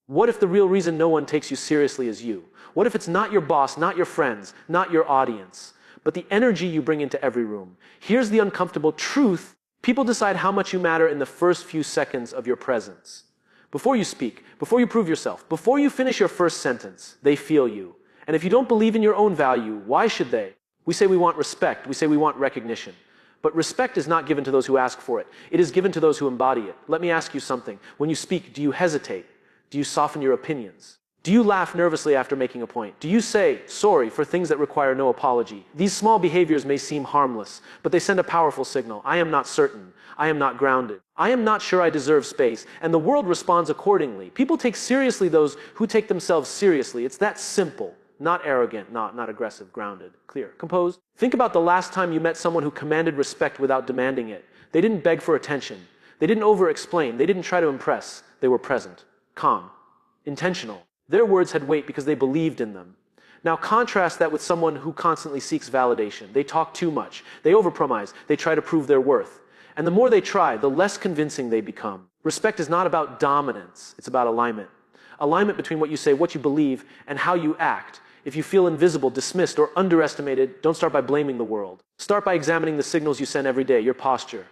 What if the real reason no one takes you seriously is you? What if it's not your boss, not your friends, not your audience, but the energy you bring into every room? Here's the uncomfortable truth. People decide how much you matter in the first few seconds of your presence. Before you speak, before you prove yourself, before you finish your first sentence, they feel you. And if you don't believe in your own value, why should they? We say we want respect. We say we want recognition. But respect is not given to those who ask for it. It is given to those who embody it. Let me ask you something. When you speak, do you hesitate? Do you soften your opinions? Do you laugh nervously after making a point? Do you say sorry for things that require no apology? These small behaviors may seem harmless, but they send a powerful signal. I am not certain. I am not grounded. I am not sure I deserve space. And the world responds accordingly. People take seriously those who take themselves seriously. It's that simple. Not arrogant, not aggressive, grounded, clear, composed. Think about the last time you met someone who commanded respect without demanding it. They didn't beg for attention. They didn't over-explain. They didn't try to impress. They were present, calm, intentional. Their words had weight because they believed in them. Now contrast that with someone who constantly seeks validation. They talk too much. They overpromise. They try to prove their worth. And the more they try, the less convincing they become. Respect is not about dominance. It's about alignment. Alignment between what you say, what you believe, and how you act. If you feel invisible, dismissed, or underestimated, don't start by blaming the world. Start by examining the signals you send every day, your posture,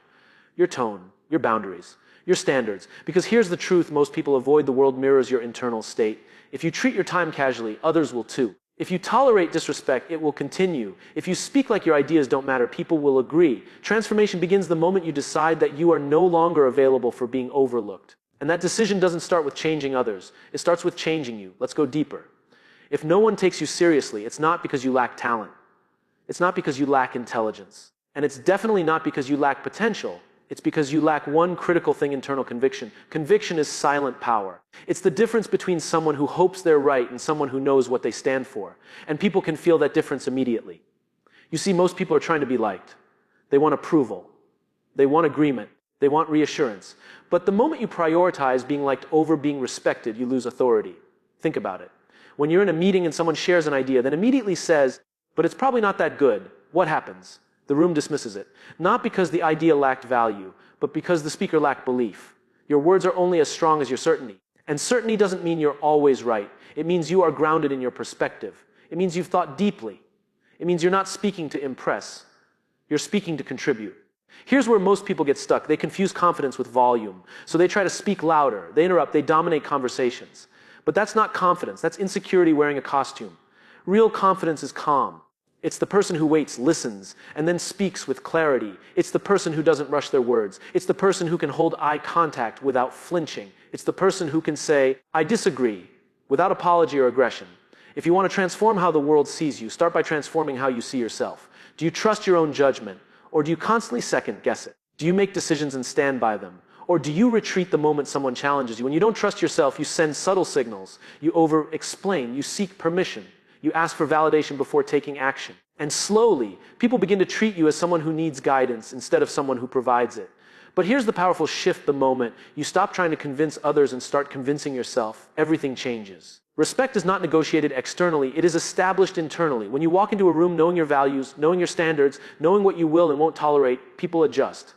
your tone, your boundaries, your standards. Because here's the truth, most people avoid the world mirrors your internal state. If you treat your time casually, others will too. If you tolerate disrespect, it will continue. If you speak like your ideas don't matter, people will agree. Transformation begins the moment you decide that you are no longer available for being overlooked. And that decision doesn't start with changing others. It starts with changing you. Let's go deeper. If no one takes you seriously, it's not because you lack talent. It's not because you lack intelligence. And it's definitely not because you lack potential. It's because you lack one critical thing: internal conviction. Conviction is silent power. It's the difference between someone who hopes they're right and someone who knows what they stand for. And people can feel that difference immediately. You see, most people are trying to be liked. They want approval. They want agreement. They want reassurance. But the moment you prioritize being liked over being respected, you lose authority. Think about it. When you're in a meeting and someone shares an idea, then immediately says, but it's probably not that good, what happens? The room dismisses it. Not because the idea lacked value, but because the speaker lacked belief. Your words are only as strong as your certainty. And certainty doesn't mean you're always right. It means you are grounded in your perspective. It means you've thought deeply. It means you're not speaking to impress. You're speaking to contribute. Here's where most people get stuck. They confuse confidence with volume. So they try to speak louder. They interrupt. They dominate conversations. But that's not confidence. That's insecurity wearing a costume. Real confidence is calm. It's the person who waits, listens, and then speaks with clarity. It's the person who doesn't rush their words. It's the person who can hold eye contact without flinching. It's the person who can say, I disagree, without apology or aggression. If you want to transform how the world sees you, start by transforming how you see yourself. Do you trust your own judgment, or do you constantly second guess it? Do you make decisions and stand by them? Or do you retreat the moment someone challenges you? When you don't trust yourself, you send subtle signals. You over-explain. You seek permission. You ask for validation before taking action. And slowly, people begin to treat you as someone who needs guidance instead of someone who provides it. But here's the powerful shift the moment you stop trying to convince others and start convincing yourself. Everything changes. Respect is not negotiated externally. It is established internally. When you walk into a room knowing your values, knowing your standards, knowing what you will and won't tolerate, people adjust.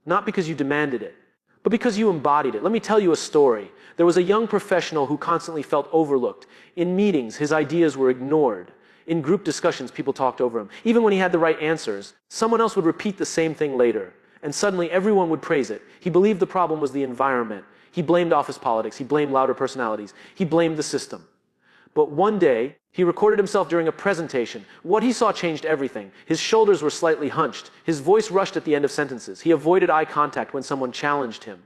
Not because you demanded it, but because you embodied it. Let me tell you a story. There was a young professional who constantly felt overlooked. In meetings, his ideas were ignored. In group discussions, people talked over him. Even when he had the right answers, someone else would repeat the same thing later. And suddenly, everyone would praise it. He believed the problem was the environment. He blamed office politics. He blamed louder personalities. He blamed the system. But one day, he recorded himself during a presentation. What he saw changed everything. His shoulders were slightly hunched. His voice rushed at the end of sentences. He avoided eye contact when someone challenged him.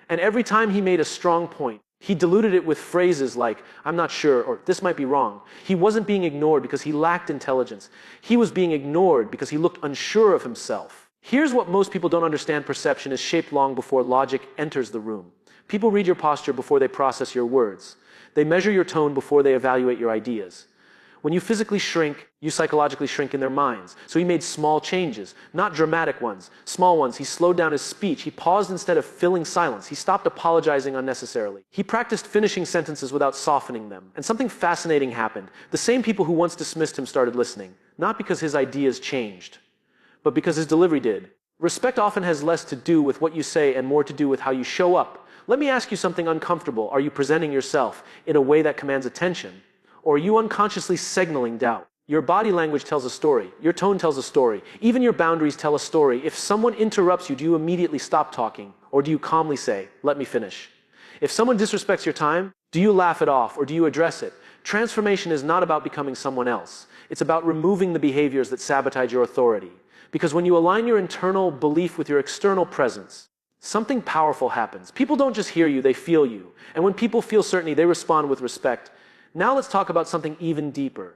And every time he made a strong point, he diluted it with phrases like, I'm not sure, or this might be wrong. He wasn't being ignored because he lacked intelligence. He was being ignored because he looked unsure of himself. Here's what most people don't understand: perception is shaped long before logic enters the room. People read your posture before they process your words. They measure your tone before they evaluate your ideas. When you physically shrink, you psychologically shrink in their minds. So he made small changes, not dramatic ones, small ones. He slowed down his speech. He paused instead of filling silence. He stopped apologizing unnecessarily. He practiced finishing sentences without softening them. And something fascinating happened. The same people who once dismissed him started listening, not because his ideas changed, but because his delivery did. Respect often has less to do with what you say and more to do with how you show up. Let me ask you something uncomfortable. Are you presenting yourself in a way that commands attention? Or are you unconsciously signaling doubt? Your body language tells a story. Your tone tells a story. Even your boundaries tell a story. If someone interrupts you, do you immediately stop talking? Or do you calmly say, let me finish? If someone disrespects your time, do you laugh it off or do you address it? Transformation is not about becoming someone else. It's about removing the behaviors that sabotage your authority. Because when you align your internal belief with your external presence, something powerful happens. People don't just hear you, they feel you. And when people feel certainty, they respond with respect. Now let's talk about something even deeper.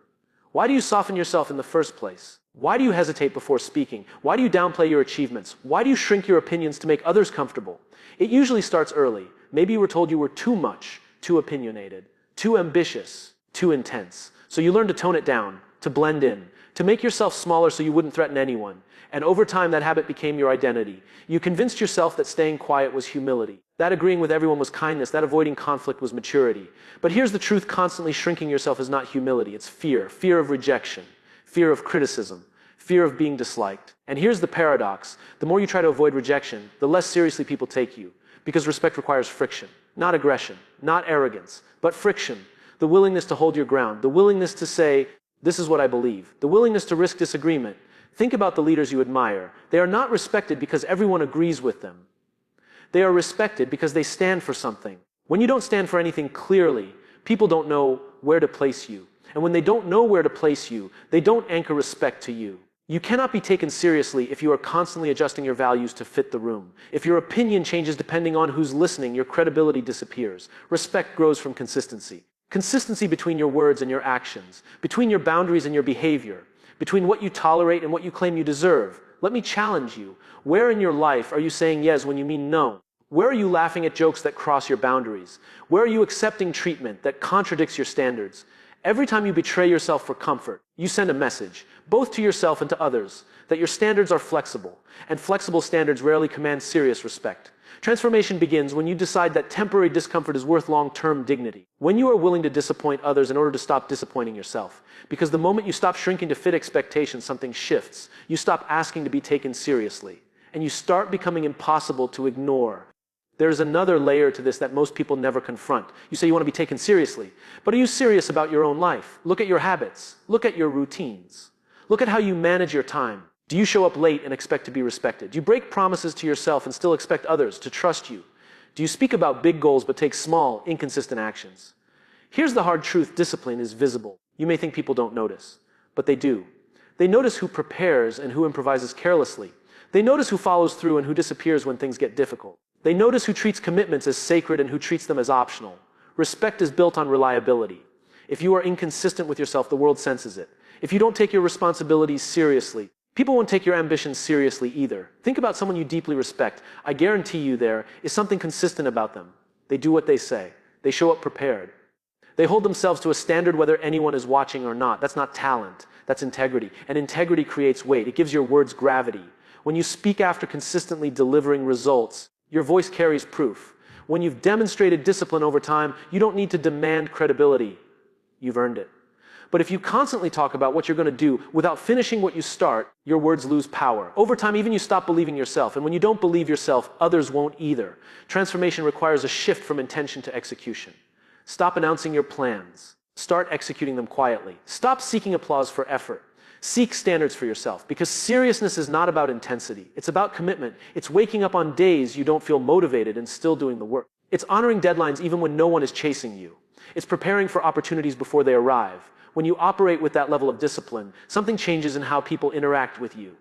Why do you soften yourself in the first place? Why do you hesitate before speaking? Why do you downplay your achievements? Why do you shrink your opinions to make others comfortable? It usually starts early. Maybe you were told you were too much, too opinionated, too ambitious, too intense. So you learned to tone it down, to blend in, to make yourself smaller so you wouldn't threaten anyone. And over time, that habit became your identity. You convinced yourself that staying quiet was humility, that agreeing with everyone was kindness, that avoiding conflict was maturity. But here's the truth: constantly shrinking yourself is not humility, it's fear. Fear of rejection, fear of criticism, fear of being disliked. And here's the paradox: the more you try to avoid rejection, the less seriously people take you. Because respect requires friction, not aggression, not arrogance, but friction. The willingness to hold your ground, the willingness to say, this is what I believe, the willingness to risk disagreement. Think about the leaders you admire. They are not respected because everyone agrees with them. They are respected because they stand for something. When you don't stand for anything clearly, people don't know where to place you. And when they don't know where to place you, they don't anchor respect to you. You cannot be taken seriously if you are constantly adjusting your values to fit the room. If your opinion changes depending on who's listening, your credibility disappears. Respect grows from consistency. Consistency between your words and your actions, between your boundaries and your behavior, between what you tolerate and what you claim you deserve. Let me challenge you. Where in your life are you saying yes when you mean no? Where are you laughing at jokes that cross your boundaries? Where are you accepting treatment that contradicts your standards? Every time you betray yourself for comfort, you send a message, both to yourself and to others, that your standards are flexible, and flexible standards rarely command serious respect. Transformation begins when you decide that temporary discomfort is worth long-term dignity. When you are willing to disappoint others in order to stop disappointing yourself. Because the moment you stop shrinking to fit expectations, something shifts. You stop asking to be taken seriously. And you start becoming impossible to ignore. There's another layer to this that most people never confront. You say you want to be taken seriously. But are you serious about your own life? Look at your habits. Look at your routines. Look at how you manage your time. Do you show up late and expect to be respected? Do you break promises to yourself and still expect others to trust you? Do you speak about big goals but take small, inconsistent actions? Here's the hard truth: discipline is visible. You may think people don't notice, but they do. They notice who prepares and who improvises carelessly. They notice who follows through and who disappears when things get difficult. They notice who treats commitments as sacred and who treats them as optional. Respect is built on reliability. If you are inconsistent with yourself, the world senses it. If you don't take your responsibilities seriously, people won't take your ambitions seriously either. Think about someone you deeply respect. I guarantee you there is something consistent about them. They do what they say. They show up prepared. They hold themselves to a standard whether anyone is watching or not. That's not talent. That's integrity. And integrity creates weight. It gives your words gravity. When you speak after consistently delivering results, your voice carries proof. When you've demonstrated discipline over time, you don't need to demand credibility. You've earned it. But if you constantly talk about what you're going to do without finishing what you start, your words lose power. Over time, even you stop believing yourself. And when you don't believe yourself, others won't either. Transformation requires a shift from intention to execution. Stop announcing your plans. Start executing them quietly. Stop seeking applause for effort. Seek standards for yourself, because seriousness is not about intensity. It's about commitment. It's waking up on days you don't feel motivated and still doing the work. It's honoring deadlines even when no one is chasing you. It's preparing for opportunities before they arrive. When you operate with that level of discipline, something changes in how people interact with you.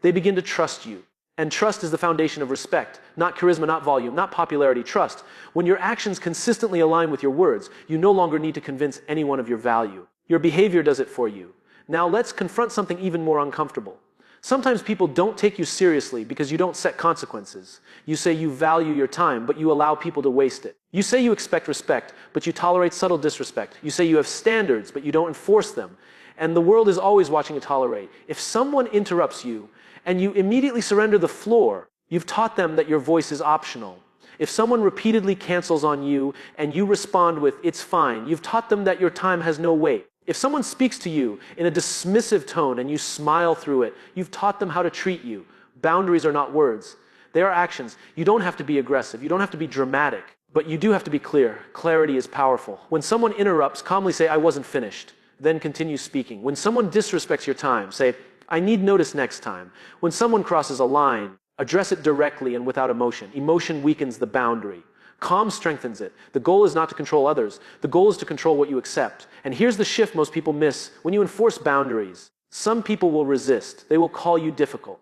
They begin to trust you. And trust is the foundation of respect, not charisma, not volume, not popularity, trust. When your actions consistently align with your words, you no longer need to convince anyone of your value. Your behavior does it for you. Now let's confront something even more uncomfortable. Sometimes people don't take you seriously because you don't set consequences. You say you value your time, but you allow people to waste it. You say you expect respect, but you tolerate subtle disrespect. You say you have standards, but you don't enforce them. And the world is always watching to tolerate. If someone interrupts you and you immediately surrender the floor, you've taught them that your voice is optional. If someone repeatedly cancels on you and you respond with, "It's fine," you've taught them that your time has no weight. If someone speaks to you in a dismissive tone and you smile through it, you've taught them how to treat you. Boundaries are not words. They are actions. You don't have to be aggressive. You don't have to be dramatic. But you do have to be clear. Clarity is powerful. When someone interrupts, calmly say, I wasn't finished. Then continue speaking. When someone disrespects your time, say, I need notice next time. When someone crosses a line, address it directly and without emotion. Emotion weakens the boundary. Calm strengthens it. The goal is not to control others. The goal is to control what you accept. And here's the shift most people miss. When you enforce boundaries, some people will resist. They will call you difficult.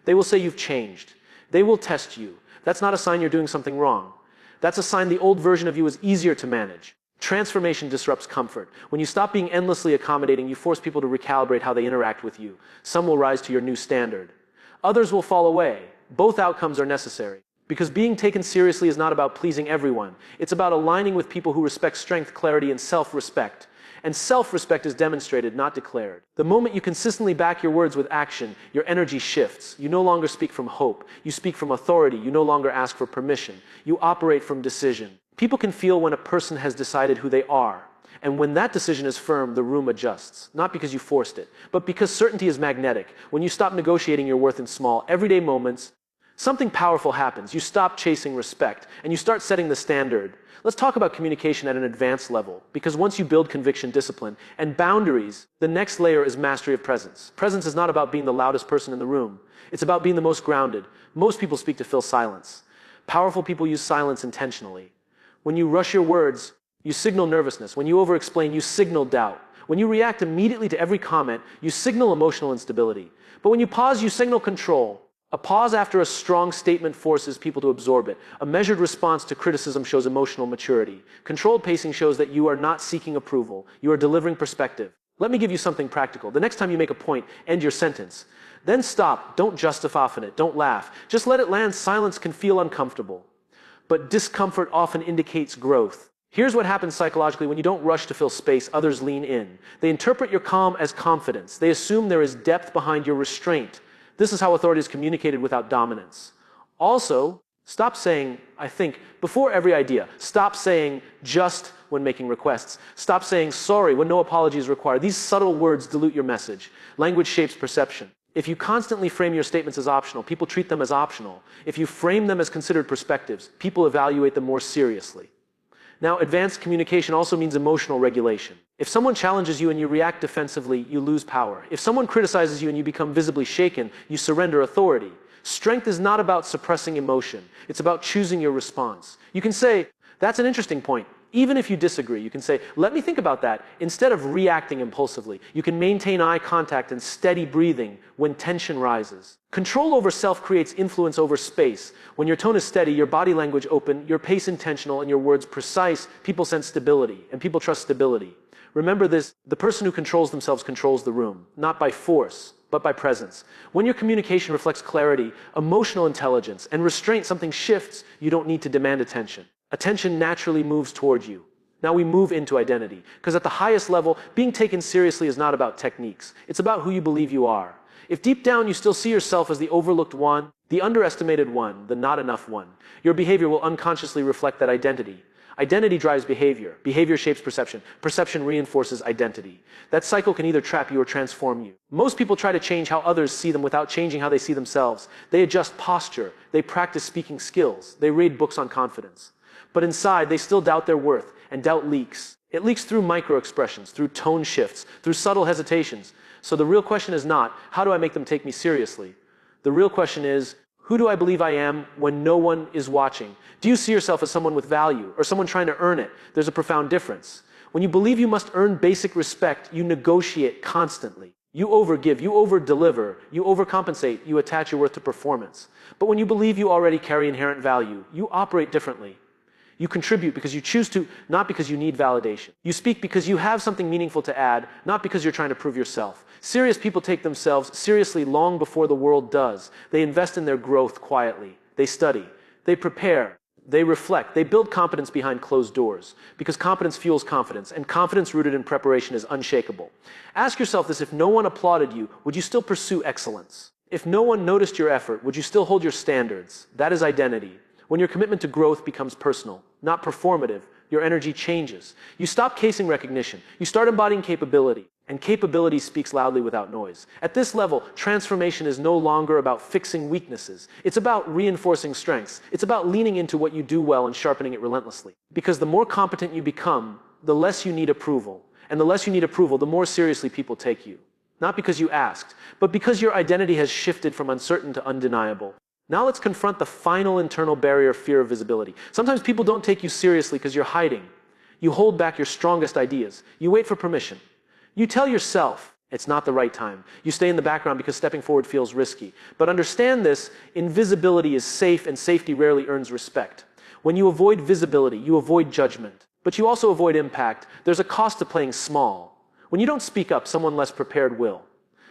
They will say you've changed. They will test you. That's not a sign you're doing something wrong. That's a sign the old version of you is easier to manage. Transformation disrupts comfort. When you stop being endlessly accommodating, you force people to recalibrate how they interact with you. Some will rise to your new standard. Others will fall away. Both outcomes are necessary. Because being taken seriously is not about pleasing everyone. It's about aligning with people who respect strength, clarity, and self-respect. And self-respect is demonstrated, not declared. The moment you consistently back your words with action, your energy shifts. You no longer speak from hope. You speak from authority. You no longer ask for permission. You operate from decision. People can feel when a person has decided who they are. And when that decision is firm, the room adjusts. Not because you forced it, but because certainty is magnetic. When you stop negotiating your worth in small, everyday moments, something powerful happens. You stop chasing respect, and you start setting the standard. Let's talk about communication at an advanced level, because once you build conviction, discipline, and boundaries, the next layer is mastery of presence. Presence is not about being the loudest person in the room. It's about being the most grounded. Most people speak to fill silence. Powerful people use silence intentionally. When you rush your words, you signal nervousness. When you over-explain, you signal doubt. When you react immediately to every comment, you signal emotional instability. But when you pause, you signal control. A pause after a strong statement forces people to absorb it. A measured response to criticism shows emotional maturity. Controlled pacing shows that you are not seeking approval. You are delivering perspective. Let me give you something practical. The next time you make a point, end your sentence. Then stop. Don't justify it. Don't laugh. Just let it land. Silence can feel uncomfortable. But discomfort often indicates growth. Here's what happens psychologically when you don't rush to fill space, others lean in. They interpret your calm as confidence. They assume there is depth behind your restraint. This is how authority is communicated without dominance. Also, stop saying, I think, before every idea. Stop saying just when making requests. Stop saying sorry when no apology is required. These subtle words dilute your message. Language shapes perception. If you constantly frame your statements as optional, people treat them as optional. If you frame them as considered perspectives, people evaluate them more seriously. Now, advanced communication also means emotional regulation. If someone challenges you and you react defensively, you lose power. If someone criticizes you and you become visibly shaken, you surrender authority. Strength is not about suppressing emotion. It's about choosing your response. You can say, that's an interesting point. Even if you disagree, you can say, let me think about that. Instead of reacting impulsively, you can maintain eye contact and steady breathing when tension rises. Control over self creates influence over space. When your tone is steady, your body language open, your pace intentional, and your words precise, people sense stability, and people trust stability. Remember this, the person who controls themselves controls the room, not by force, but by presence. When your communication reflects clarity, emotional intelligence, and restraint, something shifts. You don't need to demand attention. Attention naturally moves toward you. Now we move into identity, because at the highest level, being taken seriously is not about techniques. It's about who you believe you are. If deep down you still see yourself as the overlooked one, the underestimated one, the not enough one, your behavior will unconsciously reflect that identity. Identity drives behavior. Behavior shapes perception. Perception reinforces identity. That cycle can either trap you or transform you. Most people try to change how others see them without changing how they see themselves. They adjust posture. They practice speaking skills. They read books on confidence. But inside, they still doubt their worth, and doubt leaks. It leaks through micro-expressions, through tone shifts, through subtle hesitations. So the real question is not, how do I make them take me seriously? The real question is, who do I believe I am when no one is watching? Do you see yourself as someone with value, or someone trying to earn it? There's a profound difference. When you believe you must earn basic respect, you negotiate constantly. You overgive, you overdeliver, you overcompensate, you attach your worth to performance. But when you believe you already carry inherent value, you operate differently. You contribute because you choose to, not because you need validation. You speak because you have something meaningful to add, not because you're trying to prove yourself. Serious people take themselves seriously long before the world does. They invest in their growth quietly. They study. They prepare. They reflect. They build competence behind closed doors. Because competence fuels confidence, and confidence rooted in preparation is unshakable. Ask yourself this: if no one applauded you, would you still pursue excellence? If no one noticed your effort, would you still hold your standards? That is identity. When your commitment to growth becomes personal, not performative, your energy changes. You stop casing recognition. You start embodying capability. and capability speaks loudly without noise. At this level, transformation is no longer about fixing weaknesses. It's about reinforcing strengths. It's about leaning into what you do well and sharpening it relentlessly. Because the more competent you become, the less you need approval. And the less you need approval, the more seriously people take you. Not because you asked, but because your identity has shifted from uncertain to undeniable. Now let's confront the final internal barrier, fear of visibility. Sometimes people don't take you seriously because you're hiding. You hold back your strongest ideas. You wait for permission. You tell yourself it's not the right time. You stay in the background because stepping forward feels risky. But understand this, invisibility is safe and safety rarely earns respect. When you avoid visibility, you avoid judgment. But you also avoid impact. There's a cost to playing small. When you don't speak up, someone less prepared will.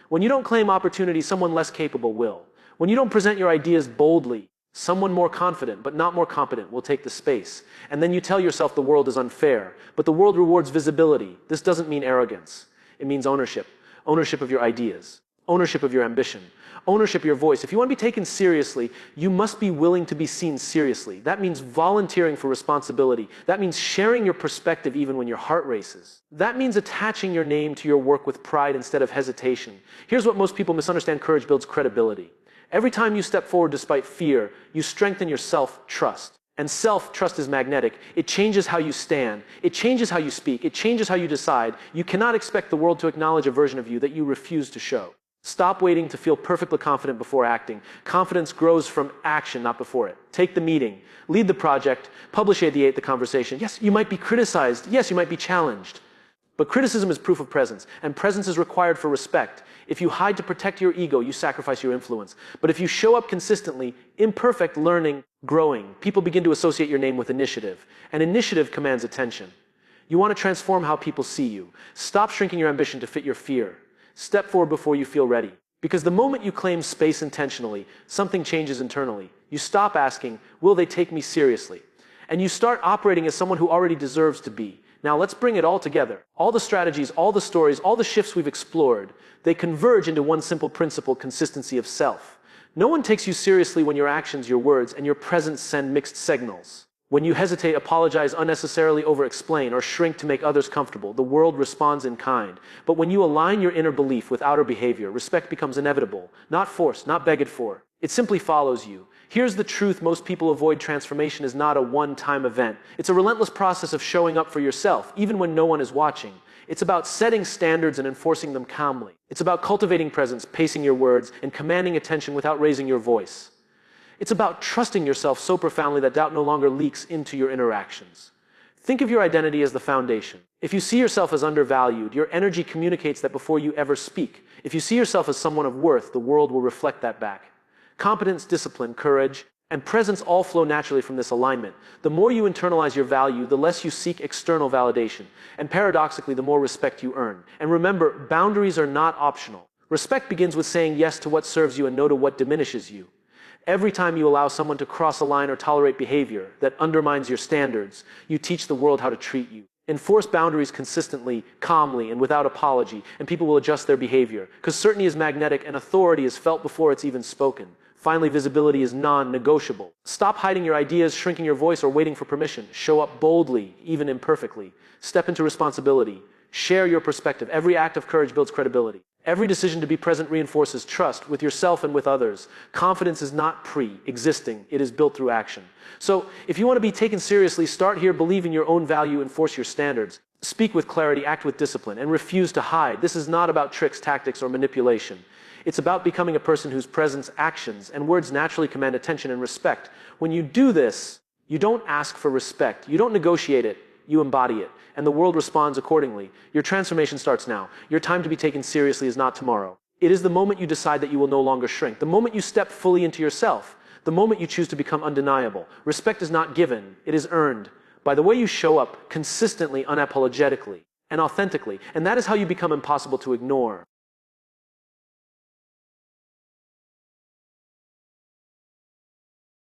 When you don't claim opportunity, someone less capable will. When you don't present your ideas boldly, someone more confident but not more competent will take the space. And then you tell yourself the world is unfair. But the world rewards visibility. This doesn't mean arrogance. It means ownership. Ownership of your ideas. Ownership of your ambition. Ownership of your voice. If you want to be taken seriously, you must be willing to be seen seriously. That means volunteering for responsibility. That means sharing your perspective even when your heart races. That means attaching your name to your work with pride instead of hesitation. Here's what most people misunderstand: courage builds credibility. Every time you step forward despite fear, you strengthen your self-trust. And self-trust is magnetic. It changes how you stand. It changes how you speak. It changes how you decide. You cannot expect the world to acknowledge a version of you that you refuse to show. Stop waiting to feel perfectly confident before acting. Confidence grows from action, not before it. Take the meeting. Lead the project. Publish the conversation. Yes, you might be criticized. Yes, you might be challenged. But criticism is proof of presence, and presence is required for respect. If you hide to protect your ego, you sacrifice your influence. But if you show up consistently, imperfect, learning, growing, people begin to associate your name with initiative. And initiative commands attention. You want to transform how people see you. Stop shrinking your ambition to fit your fear. Step forward before you feel ready. Because the moment you claim space intentionally, something changes internally. You stop asking, will they take me seriously? And you start operating as someone who already deserves to be. Now let's bring it all together. All the strategies, all the stories, all the shifts we've explored, they converge into one simple principle: consistency of self. No one takes you seriously when your actions, your words, and your presence send mixed signals. When you hesitate, apologize unnecessarily, over-explain, or shrink to make others comfortable, the world responds in kind. But when you align your inner belief with outer behavior, respect becomes inevitable, not forced, not begged for. It simply follows you. Here's the truth: most people avoid transformation is not a one-time event. It's a relentless process of showing up for yourself, even when no one is watching. It's about setting standards and enforcing them calmly. It's about cultivating presence, pacing your words, and commanding attention without raising your voice. It's about trusting yourself so profoundly that doubt no longer leaks into your interactions. Think of your identity as the foundation. If you see yourself as undervalued, your energy communicates that before you ever speak. If you see yourself as someone of worth, the world will reflect that back. Competence, discipline, courage, and presence all flow naturally from this alignment. The more you internalize your value, the less you seek external validation. And paradoxically, the more respect you earn. And remember, boundaries are not optional. Respect begins with saying yes to what serves you and no to what diminishes you. Every time you allow someone to cross a line or tolerate behavior that undermines your standards, you teach the world how to treat you. Enforce boundaries consistently, calmly, and without apology, and people will adjust their behavior. Because certainty is magnetic and authority is felt before it's even spoken. Finally, visibility is non-negotiable. Stop hiding your ideas, shrinking your voice, or waiting for permission. Show up boldly, even imperfectly. Step into responsibility. Share your perspective. Every act of courage builds credibility. Every decision to be present reinforces trust with yourself and with others. Confidence is not pre-existing. It is built through action. So, if you want to be taken seriously, start here. Believe in your own value, enforce your standards. Speak with clarity, act with discipline, and refuse to hide. This is not about tricks, tactics, or manipulation. It's about becoming a person whose presence, actions, and words naturally command attention and respect. When you do this, you don't ask for respect. You don't negotiate it. You embody it. And the world responds accordingly. Your transformation starts now. Your time to be taken seriously is not tomorrow. It is the moment you decide that you will no longer shrink. The moment you step fully into yourself. The moment you choose to become undeniable. Respect is not given. It is earned by the way you show up consistently, unapologetically, and authentically. And that is how you become impossible to ignore.